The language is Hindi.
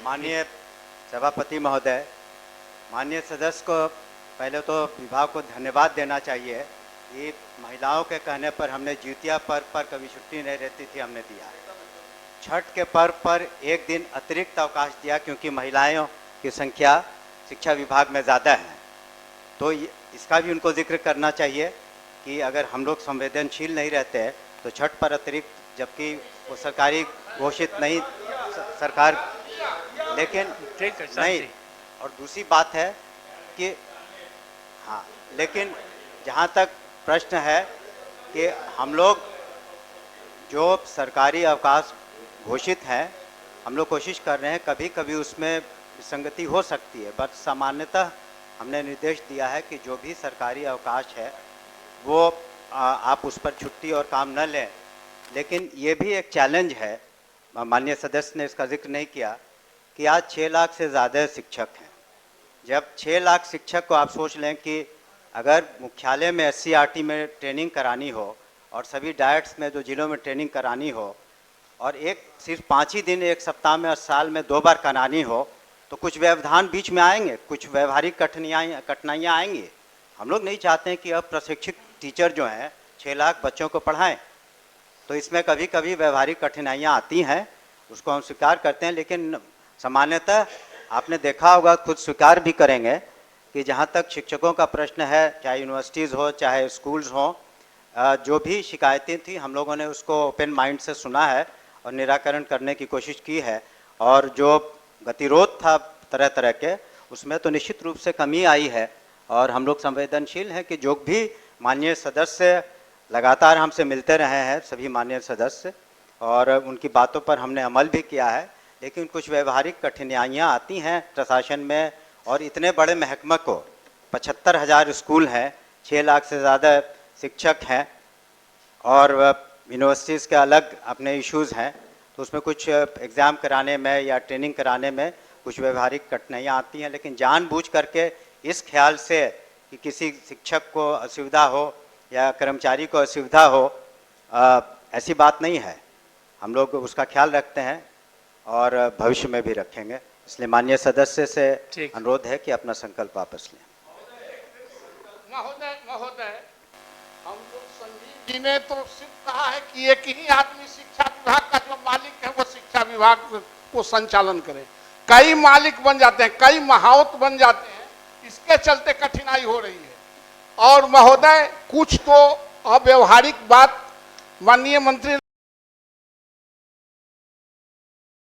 माननीय सभापति महोदय, माननीय सदस्य को पहले तो विभाग को धन्यवाद देना चाहिए कि महिलाओं के कहने पर हमने जितिया पर्व पर कभी छुट्टी नहीं रहती थी, हमने दिया। छठ के पर्व पर एक दिन अतिरिक्त अवकाश दिया क्योंकि महिलाओं की संख्या शिक्षा विभाग में ज़्यादा है, तो इसका भी उनको जिक्र करना चाहिए कि अगर हम लोग संवेदनशील नहीं रहते तो छठ पर अतिरिक्त, जबकि वो सरकारी घोषित नहीं सरकार, लेकिन नहीं। और दूसरी बात है कि हाँ, लेकिन जहाँ तक प्रश्न है कि हम लोग जो सरकारी अवकाश घोषित हैं, हम लोग कोशिश कर रहे हैं, कभी कभी उसमें विसंगति हो सकती है, बट सामान्यतः हमने निर्देश दिया है कि जो भी सरकारी अवकाश है वो आप उस पर छुट्टी और काम न लें। लेकिन ये भी एक चैलेंज है, माननीय सदस्य ने इसका जिक्र नहीं किया, कि आज 6 लाख से ज़्यादा शिक्षक हैं। जब 6 लाख शिक्षक को आप सोच लें कि अगर मुख्यालय में SCRT में ट्रेनिंग करानी हो और सभी डायट्स में जो जिलों में ट्रेनिंग करानी हो और एक सिर्फ 5 ही दिन एक सप्ताह में और साल में 2 बार करानी हो, तो कुछ व्यवधान बीच में आएंगे, कुछ व्यवहारिक कठिनाइयाँ आएंगी। हम लोग नहीं चाहते हैं कि अब प्रशिक्षित टीचर जो हैं 6 लाख बच्चों को पढ़ाएं, तो इसमें कभी कभी व्यवहारिक कठिनाइयाँ आती हैं, उसको हम स्वीकार करते हैं। लेकिन सामान्यतः आपने देखा होगा, खुद स्वीकार भी करेंगे कि जहाँ तक शिक्षकों का प्रश्न है, चाहे यूनिवर्सिटीज़ हो चाहे स्कूल्स हो, जो भी शिकायतें थी हम लोगों ने उसको ओपन माइंड से सुना है और निराकरण करने की कोशिश की है। और जो गतिरोध था तरह तरह के, उसमें तो निश्चित रूप से कमी आई है। और हम लोग संवेदनशील हैं कि जो भी माननीय सदस्य लगातार हमसे मिलते रहे हैं, सभी माननीय सदस्य, और उनकी बातों पर हमने अमल भी किया है। लेकिन कुछ व्यवहारिक कठिनाइयाँ आती हैं प्रशासन में, और इतने बड़े महकमे को 75,000 स्कूल हैं, 6 लाख से ज़्यादा शिक्षक हैं और यूनिवर्सिटीज़ के अलग अपने इश्यूज़ हैं, तो उसमें कुछ एग्ज़ाम कराने में या ट्रेनिंग कराने में कुछ व्यवहारिक कठिनाइयाँ आती हैं। लेकिन जानबूझ करके इस ख्याल से कि किसी शिक्षक को असुविधा हो या कर्मचारी को असुविधा हो, ऐसी बात नहीं है। हम लोग उसका ख्याल रखते हैं और भविष्य में भी रखेंगे। इसलिए माननीय सदस्य से अनुरोध है कि अपना संकल्प वापस लें। महोदय, हम लोग संजीव जी ने तो सिर्फ कहा है कि एक ही आदमी शिक्षा विभाग का जो मालिक है वो शिक्षा विभाग को संचालन करे। कई मालिक बन जाते हैं, कई महावत बन जाते हैं, इसके चलते कठिनाई हो रही है। और महोदय, कुछ तो अव्यवहारिक बात माननीय मंत्री